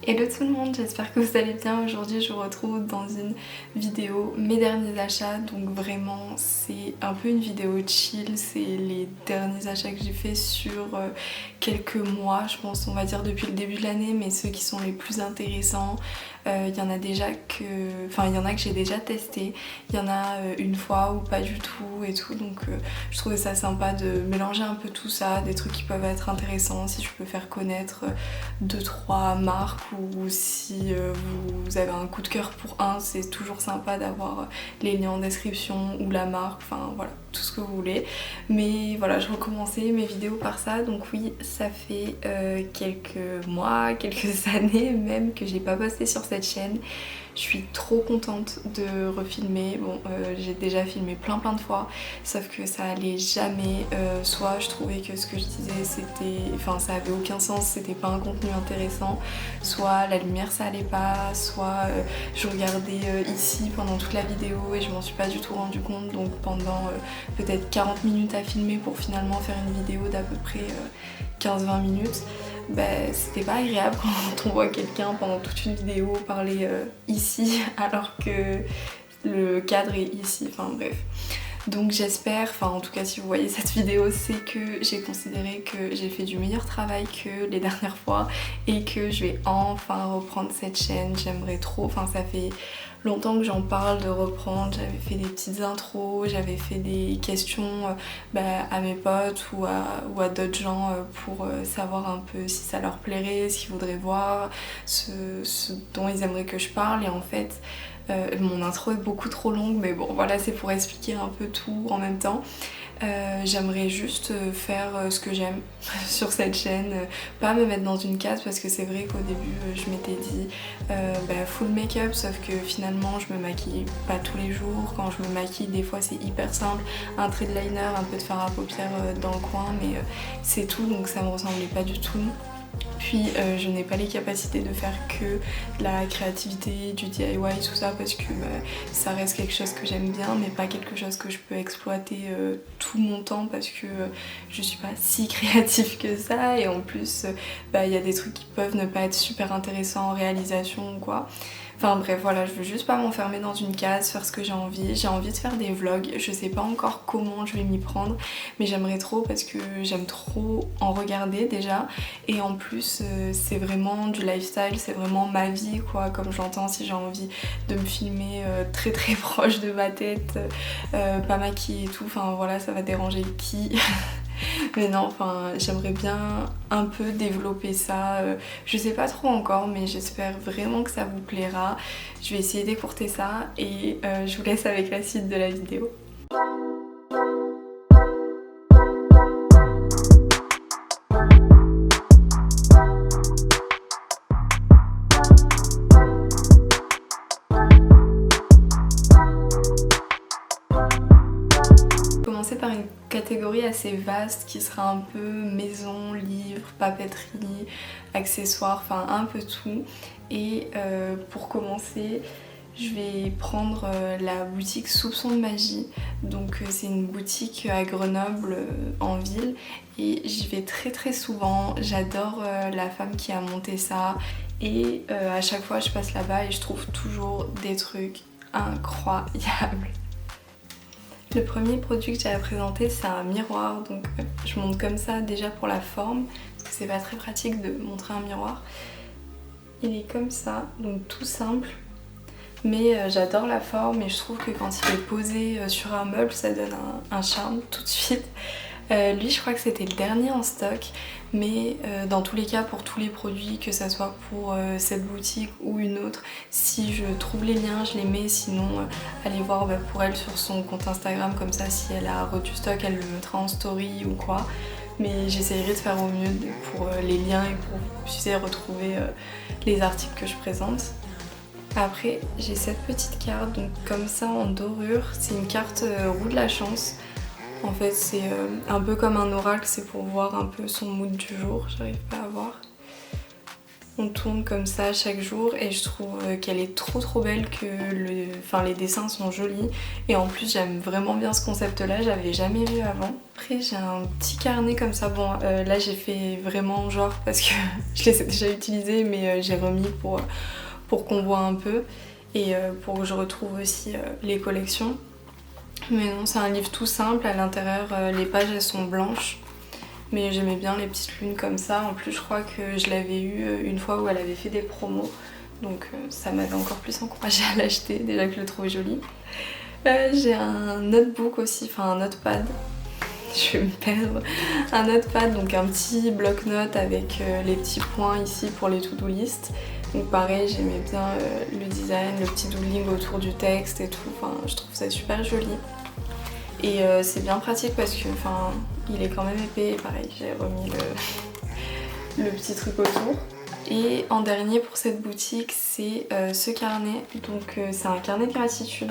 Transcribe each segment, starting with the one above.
Hello tout le monde, j'espère que vous allez bien. Aujourd'hui je vous retrouve dans une vidéo mes derniers achats, donc vraiment c'est un peu une vidéo chill, c'est les derniers achats que j'ai fait sur quelques mois, je pense on va dire depuis le début de l'année, mais ceux qui sont les plus intéressants. Il y en a que j'ai déjà testé, il y en a une fois ou pas du tout et tout, donc je trouvais ça sympa de mélanger un peu tout ça, des trucs qui peuvent être intéressants si je peux faire connaître 2-3 marques, ou si vous avez un coup de cœur pour un, c'est toujours sympa d'avoir les liens en description ou la marque, enfin voilà, tout ce que vous voulez. Mais voilà, je recommençais mes vidéos par ça, donc oui, ça fait quelques mois, quelques années même que j'ai pas posté sur cette chaîne. Je suis trop contente de refilmer. Bon, j'ai déjà filmé plein de fois, sauf que ça allait jamais. Soit je trouvais que ce que je disais ça avait aucun sens, c'était pas un contenu intéressant, soit la lumière ça allait pas, soit je regardais ici pendant toute la vidéo et je m'en suis pas du tout rendu compte. Donc pendant peut-être 40 minutes à filmer pour finalement faire une vidéo d'à peu près 15-20 minutes. C'était pas agréable quand on voit quelqu'un pendant toute une vidéo parler ici alors que le cadre est ici, enfin bref. Donc j'espère, en tout cas si vous voyez cette vidéo, c'est que j'ai considéré que j'ai fait du meilleur travail que les dernières fois et que je vais enfin reprendre cette chaîne. J'aimerais trop, ça fait longtemps que j'en parle de reprendre. J'avais fait des petites intros, j'avais fait des questions à mes potes ou à d'autres gens pour savoir un peu si ça leur plairait, ce qu'ils voudraient voir, ce dont ils aimeraient que je parle. Et en fait mon intro est beaucoup trop longue, mais bon voilà, c'est pour expliquer un peu tout en même temps. J'aimerais juste faire ce que j'aime sur cette chaîne, pas me mettre dans une case, parce que c'est vrai qu'au début je m'étais dit full make-up, sauf que finalement je me maquille pas tous les jours. Quand je me maquille, des fois c'est hyper simple, un trait de liner, un peu de fard à paupières dans le coin, mais c'est tout, donc ça me ressemblait pas du tout. Puis je n'ai pas les capacités de faire que la créativité, du DIY, tout ça, parce que ça reste quelque chose que j'aime bien, mais pas quelque chose que je peux exploiter tout mon temps, parce que je suis pas si créative que ça, et en plus y a des trucs qui peuvent ne pas être super intéressants en réalisation ou quoi. Enfin bref, voilà, je veux juste pas m'enfermer dans une case, faire ce que j'ai envie. J'ai envie de faire des vlogs, je sais pas encore comment je vais m'y prendre, mais j'aimerais trop, parce que j'aime trop en regarder déjà, et en plus c'est vraiment du lifestyle, c'est vraiment ma vie quoi, comme j'entends. Si j'ai envie de me filmer très proche de ma tête, pas maquillée et tout, enfin voilà, ça va déranger qui mais non, j'aimerais bien un peu développer ça, je sais pas trop encore, mais j'espère vraiment que ça vous plaira. Je vais essayer d'écourter ça et je vous laisse avec la suite de la vidéo. Par une catégorie assez vaste qui sera un peu maison, livres, papeterie, accessoires, un peu tout. Et pour commencer, je vais prendre la boutique Soupçon de Magie. Donc c'est une boutique à Grenoble en ville, et j'y vais très souvent. J'adore la femme qui a monté ça, et à chaque fois je passe là-bas et je trouve toujours des trucs incroyables. Le premier produit que j'ai à présenter, c'est un miroir, donc je monte comme ça déjà pour la forme, parce que c'est pas très pratique de montrer un miroir. Il est comme ça, donc tout simple, mais j'adore la forme, et je trouve que quand il est posé sur un meuble, ça donne un charme tout de suite. Lui, je crois que c'était le dernier en stock, mais dans tous les cas, pour tous les produits, que ça soit pour cette boutique ou une autre, si je trouve les liens, je les mets. Sinon, allez voir pour elle sur son compte Instagram, comme ça si elle a du stock, elle le mettra en story ou quoi. Mais j'essayerai de faire au mieux pour les liens et pour que vous puissiez retrouver les articles que je présente. Après, j'ai cette petite carte, donc comme ça en dorure, c'est une carte roue de la chance. En fait, c'est un peu comme un oracle, c'est pour voir un peu son mood du jour. J'arrive pas à voir. On tourne comme ça chaque jour et je trouve qu'elle est trop belle, que les dessins sont jolis et en plus j'aime vraiment bien ce concept là, j'avais jamais vu avant. Après j'ai un petit carnet comme ça, bon là j'ai fait vraiment genre parce que je les ai déjà utilisés mais j'ai remis pour qu'on voit un peu et pour que je retrouve aussi les collections. Mais non, c'est un livre tout simple, à l'intérieur les pages elles sont blanches. Mais j'aimais bien les petites lunes comme ça. En plus, je crois que je l'avais eu une fois où elle avait fait des promos. Donc ça m'avait encore plus encouragée à l'acheter, déjà que je le trouvais joli. J'ai un notebook aussi, enfin un notepad. Je vais me perdre. Un notepad, donc un petit bloc-notes avec les petits points ici pour les to-do list. Donc pareil, j'aimais bien le design, le petit doodling autour du texte et tout. Enfin, je trouve ça super joli. Et c'est bien pratique parce que il est quand même épais et pareil j'ai remis le petit truc autour. Et en dernier pour cette boutique c'est ce carnet, donc c'est un carnet de gratitude.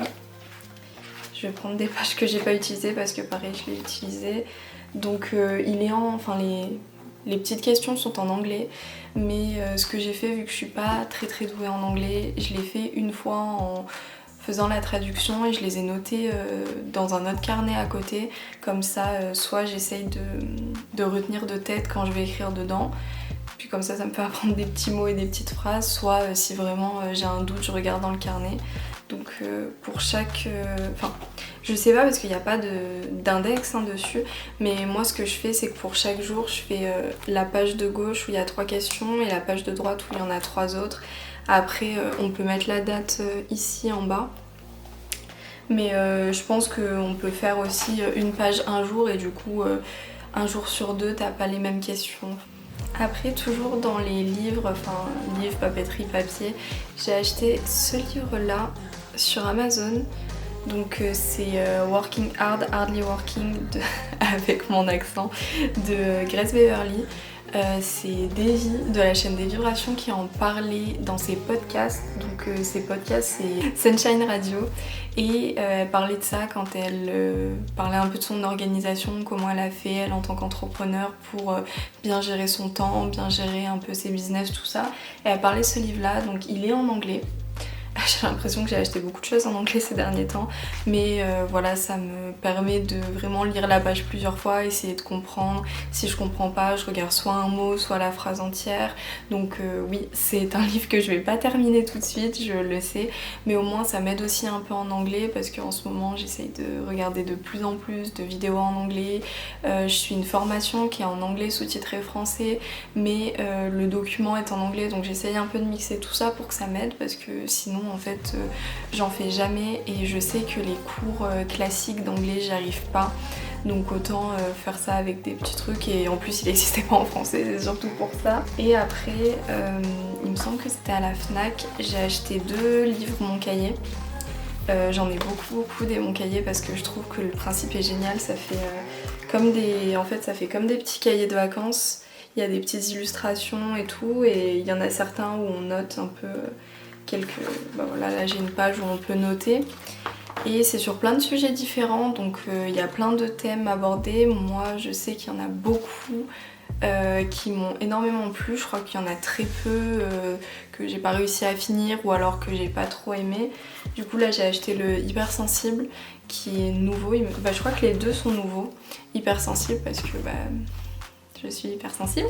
Je vais prendre des pages que j'ai pas utilisées parce que pareil je l'ai utilisé. Donc il est les petites questions sont en anglais, mais ce que j'ai fait, vu que je suis pas très douée en anglais, je l'ai fait une fois en faisant la traduction et je les ai notées dans un autre carnet à côté. Comme ça, soit j'essaye de retenir de tête quand je vais écrire dedans, puis comme ça me fait apprendre des petits mots et des petites phrases, soit si vraiment j'ai un doute, je regarde dans le carnet. Donc pour chaque... je sais pas parce qu'il n'y a pas d'index dessus, mais moi ce que je fais c'est que pour chaque jour je fais la page de gauche où il y a 3 questions et la page de droite où il y en a 3 autres. Après on peut mettre la date ici en bas, mais je pense qu'on peut faire aussi une page un jour et du coup un jour sur 2 t'as pas les mêmes questions. Après toujours dans les livres, livres, papeterie, papier, j'ai acheté ce livre là sur Amazon. Donc c'est Working Hard, Hardly Working avec mon accent de Grace Beverly. C'est Davy de la chaîne des vibrations qui en parlait dans ses podcasts. Donc ses podcasts c'est Sunshine Radio et elle parlait de ça quand elle parlait un peu de son organisation, comment elle a fait elle en tant qu'entrepreneur pour bien gérer son temps, bien gérer un peu ses business, tout ça. Et elle parlait de ce livre là, donc il est en anglais. J'ai l'impression que j'ai acheté beaucoup de choses en anglais ces derniers temps, mais voilà, ça me permet de vraiment lire la page plusieurs fois, essayer de comprendre. Si je comprends pas, je regarde soit un mot, soit la phrase entière. Donc oui, c'est un livre que je vais pas terminer tout de suite, je le sais, mais au moins ça m'aide aussi un peu en anglais parce qu'en ce moment j'essaye de regarder de plus en plus de vidéos en anglais. Je suis une formation qui est en anglais sous-titré français, mais le document est en anglais, donc j'essaye un peu de mixer tout ça pour que ça m'aide parce que sinon en fait j'en fais jamais et je sais que les cours classiques d'anglais j'y arrive pas, donc autant faire ça avec des petits trucs et en plus il n'existait pas en français, c'est surtout pour ça. Et après il me semble que c'était à la Fnac, j'ai acheté 2 livres Mon Cahier. J'en ai beaucoup des Mon Cahier parce que je trouve que le principe est génial, ça fait comme des petits cahiers de vacances. Il y a des petites illustrations et tout, et il y en a certains où on note un peu voilà, là j'ai une page où on peut noter et c'est sur plein de sujets différents, donc il y a plein de thèmes abordés. Moi je sais qu'il y en a beaucoup qui m'ont énormément plu, je crois qu'il y en a très peu que j'ai pas réussi à finir ou alors que j'ai pas trop aimé. Du coup là j'ai acheté le Hypersensible qui est nouveau, je crois que les 2 sont nouveaux. Hypersensible parce que je suis hypersensible,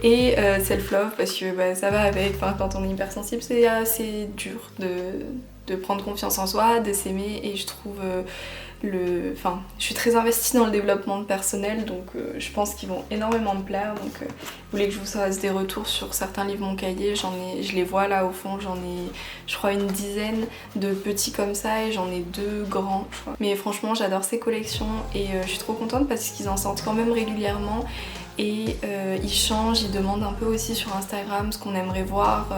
et self-love parce que ça va avec, quand on est hypersensible c'est assez dur de prendre confiance en soi, de s'aimer, et je trouve je suis très investie dans le développement personnel, donc je pense qu'ils vont énormément me plaire. Donc vous voulez que je vous fasse des retours sur certains livres Mon Cahier, je les vois là au fond, j'en ai je crois une dizaine de petits comme ça et j'en ai 2 grands je crois. Mais franchement j'adore ces collections et je suis trop contente parce qu'ils en sortent quand même régulièrement. Et ils changent, ils demandent un peu aussi sur Instagram ce qu'on aimerait voir,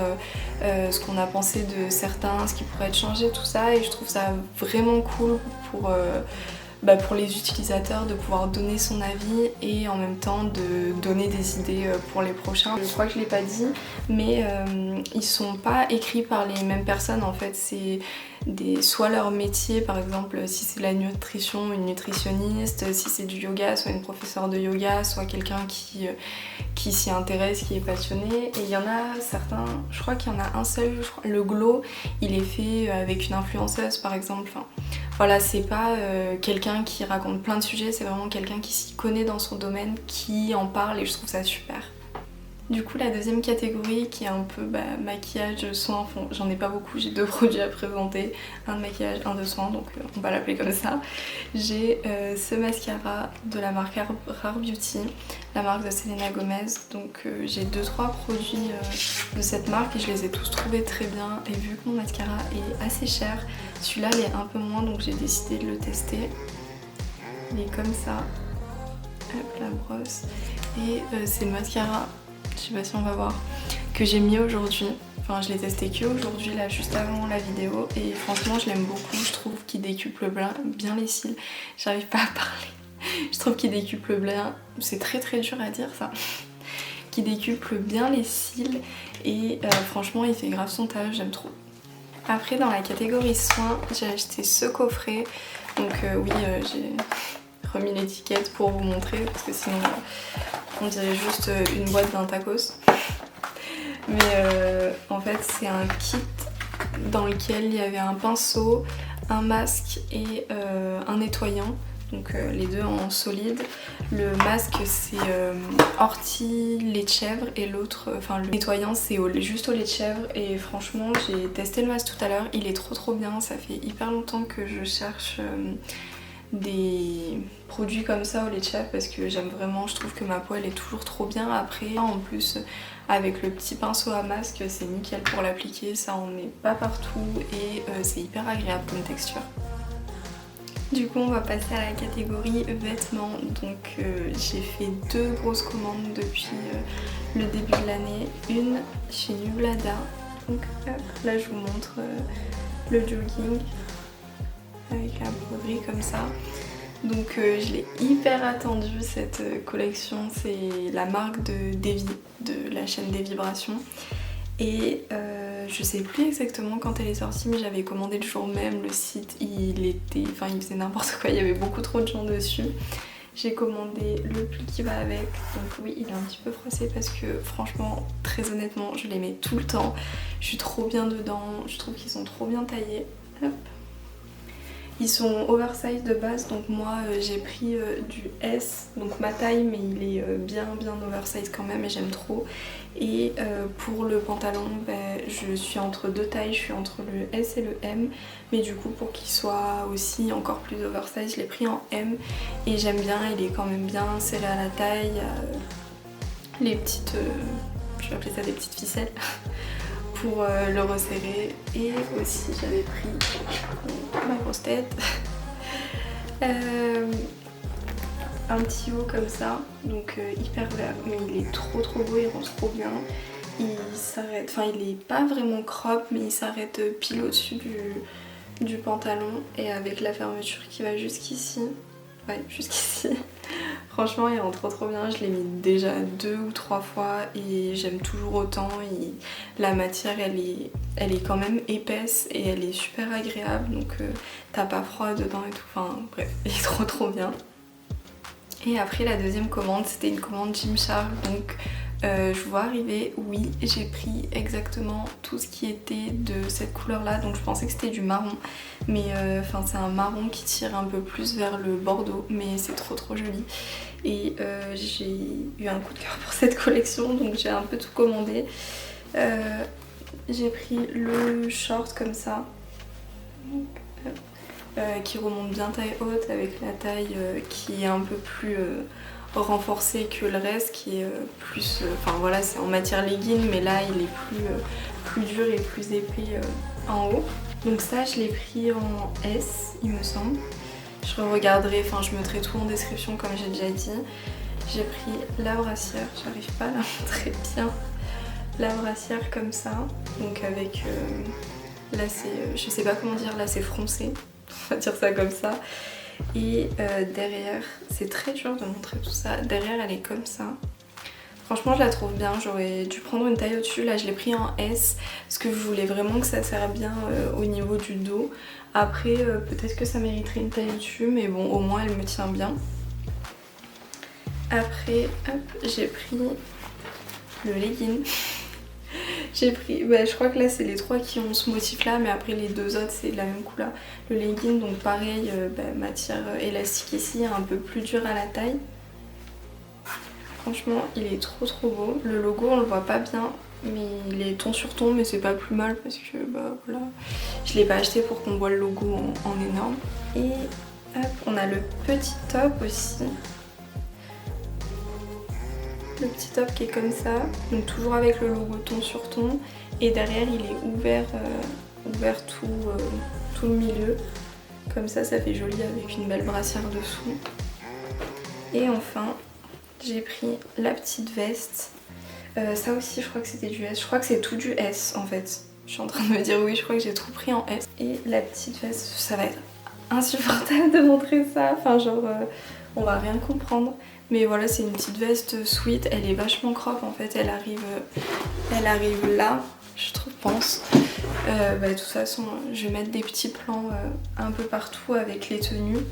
ce qu'on a pensé de certains, ce qui pourrait être changé, tout ça. Et je trouve ça vraiment cool pour les utilisateurs de pouvoir donner son avis et en même temps de donner des idées pour les prochains. Je crois que je l'ai pas dit, mais ils sont pas écrits par les mêmes personnes en fait. soit leur métier, par exemple si c'est la nutrition, une nutritionniste, si c'est du yoga, soit une professeure de yoga, soit quelqu'un qui s'y intéresse, qui est passionné. Et il y en a certains, je crois qu'il y en a un seul, le glow, il est fait avec une influenceuse par exemple. Enfin, voilà, c'est pas quelqu'un qui raconte plein de sujets, c'est vraiment quelqu'un qui s'y connaît dans son domaine, qui en parle, et je trouve ça super. Du coup, la deuxième catégorie qui est un peu maquillage, soins, j'en ai pas beaucoup, j'ai 2 produits à présenter, un de maquillage, un de soins, donc on va l'appeler comme ça. J'ai ce mascara de la marque Rare Beauty, la marque de Selena Gomez, donc j'ai 2-3 produits de cette marque et je les ai tous trouvés très bien. Et vu que mon mascara est assez cher, celui-là il est un peu moins, donc j'ai décidé de le tester. Il est comme ça, hop, la brosse, et c'est le mascara, je sais pas si on va voir, que j'ai mis aujourd'hui. Enfin, je l'ai testé qu'aujourd'hui, là, juste avant la vidéo, et franchement, je l'aime beaucoup. Je trouve qu'il décuple bien les cils. J'arrive pas à parler. Je trouve qu'il décuple bien. C'est très dur à dire ça. Qu'il décuple bien les cils, et franchement, il fait grave son taf. J'aime trop. Après, dans la catégorie soins, j'ai acheté ce coffret. Donc oui, j'ai remis l'étiquette pour vous montrer, parce que sinon on dirait juste une boîte d'un tacos. Mais en fait c'est un kit dans lequel il y avait un pinceau, un masque et un nettoyant, donc les deux en solide. Le masque c'est ortie lait de chèvre, et l'autre, enfin le nettoyant c'est juste au lait de chèvre. Et franchement j'ai testé le masque tout à l'heure, il est trop bien. Ça fait hyper longtemps que je cherche des produits comme ça au lait de chèvre, parce que j'aime vraiment, je trouve que ma peau elle est toujours trop bien. Après en plus avec le petit pinceau à masque c'est nickel pour l'appliquer, ça en met pas partout, et c'est hyper agréable comme texture. Du coup on va passer à la catégorie vêtements. Donc j'ai fait 2 grosses commandes depuis le début de l'année. Une chez Nublada, donc hop, là je vous montre le jogging avec la broderie comme ça. Donc je l'ai hyper attendue cette collection, c'est la marque de Devi, de la chaîne des vibrations. Et je sais plus exactement quand elle est sortie, mais j'avais commandé le jour même. Le site il faisait n'importe quoi, il y avait beaucoup trop de gens dessus. J'ai commandé le pull qui va avec, donc oui il est un petit peu froissé parce que franchement, très honnêtement, je les mets tout le temps. Je suis trop bien dedans, je trouve qu'ils sont trop bien taillés. Hop. Ils sont oversize de base, donc moi j'ai pris du S, donc ma taille, mais il est bien oversize quand même et j'aime trop. Et pour le pantalon, je suis entre 2 tailles, je suis entre le S et le M, mais du coup pour qu'il soit aussi encore plus oversize, je l'ai pris en M et j'aime bien, il est quand même bien serré à la taille, les petites, je vais appeler ça des petites ficelles pour le resserrer. Et aussi j'avais pris ma grosse tête un petit haut comme ça, donc hyper vert, mais il est trop beau, il rose trop bien. Il s'arrête, enfin il est pas vraiment crop, mais il s'arrête pile au-dessus du pantalon, et avec la fermeture qui va jusqu'ici, ouais jusqu'ici. Franchement il rend trop bien, je l'ai mis déjà 2 ou 3 fois et j'aime toujours autant. Et la matière elle est quand même épaisse et elle est super agréable, donc t'as pas froid dedans et tout, enfin bref, il est trop bien. Et après la deuxième commande, c'était une commande Gymshark, donc je vois arriver, oui j'ai pris exactement tout ce qui était de cette couleur là, donc je pensais que c'était du marron, mais c'est un marron qui tire un peu plus vers le bordeaux, mais c'est trop joli. Et j'ai eu un coup de cœur pour cette collection, donc j'ai un peu tout commandé. J'ai pris le short comme ça, qui remonte bien taille haute, avec la taille qui est un peu plus renforcée que le reste, qui est plus, voilà, c'est en matière legging, mais là il est plus dur et plus épais en haut. Donc ça je l'ai pris en S il me semble. Je regarderai, je mettrai tout en description comme j'ai déjà dit. J'ai pris la brassière, j'arrive pas à la montrer bien. La brassière comme ça, donc avec là c'est, je sais pas comment dire, là c'est froncé, on va dire ça comme ça. Et derrière, c'est très dur de montrer tout ça, derrière elle est comme ça. Franchement je la trouve bien, j'aurais dû prendre une taille au-dessus, là je l'ai pris en S parce que je voulais vraiment que ça serre bien au niveau du dos. Après peut-être que ça mériterait une taille au-dessus mais bon au moins elle me tient bien. Après hop, j'ai pris le legging. J'ai pris, je crois que là c'est les 3 qui ont ce motif là mais après les 2 autres c'est de la même couleur. Le legging donc pareil, matière élastique ici, un peu plus dur à la taille. Franchement il est trop beau. Le logo on le voit pas bien mais il est ton sur ton mais c'est pas plus mal parce que voilà. Je l'ai pas acheté pour qu'on voit le logo en énorme. Et hop, on a le petit top aussi. Le petit top qui est comme ça, donc toujours avec le logo ton sur ton. Et derrière il est ouvert tout le milieu. Comme ça fait joli avec une belle brassière dessous. Et enfin j'ai pris la petite veste. Ça aussi je crois que c'était du S, je crois que c'est tout du S en fait. Je suis en train de me dire oui, je crois que j'ai tout pris en S. Et la petite veste, ça va être insupportable de montrer ça, enfin genre on va rien comprendre. Mais voilà, c'est une petite veste sweat, elle est vachement crop en fait, elle arrive là, je pense. De toute façon, je vais mettre des petits plans un peu partout avec les tenues.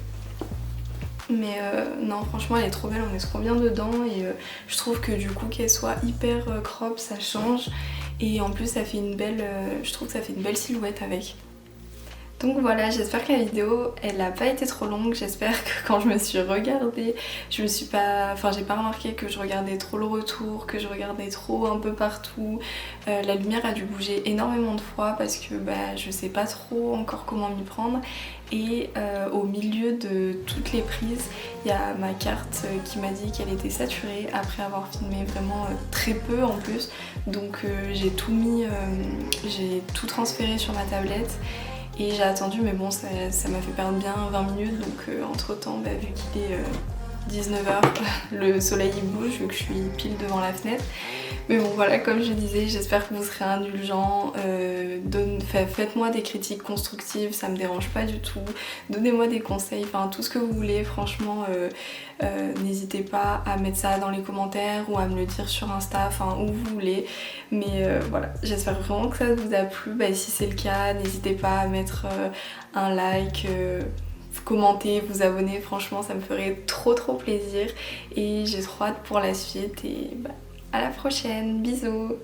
Mais non, franchement elle est trop belle, on est trop bien dedans et je trouve que du coup qu'elle soit hyper crop, ça change. Et en plus ça fait une belle, je trouve que ça fait une belle silhouette avec. Donc voilà, j'espère que la vidéo elle n'a pas été trop longue, j'espère que quand je me suis regardée, j'ai pas remarqué que je regardais trop le retour, que je regardais trop un peu partout. La lumière a dû bouger énormément de fois parce que je sais pas trop encore comment m'y prendre. Et au milieu de toutes les prises, il y a ma carte qui m'a dit qu'elle était saturée après avoir filmé vraiment très peu en plus. Donc j'ai tout transféré sur ma tablette. Et j'ai attendu mais bon ça m'a fait perdre bien 20 minutes donc entre temps vu qu'il est 19h le soleil il bouge vu que je suis pile devant la fenêtre. Mais bon voilà, comme je disais, j'espère que vous serez indulgents, faites-moi des critiques constructives, ça me dérange pas du tout, donnez-moi des conseils, enfin tout ce que vous voulez, franchement n'hésitez pas à mettre ça dans les commentaires ou à me le dire sur Insta, enfin où vous voulez. Mais voilà, j'espère vraiment que ça vous a plu, si c'est le cas, n'hésitez pas à mettre un like, commenter, vous abonner, franchement ça me ferait trop plaisir et j'ai trop hâte pour la suite et à la prochaine, bisous.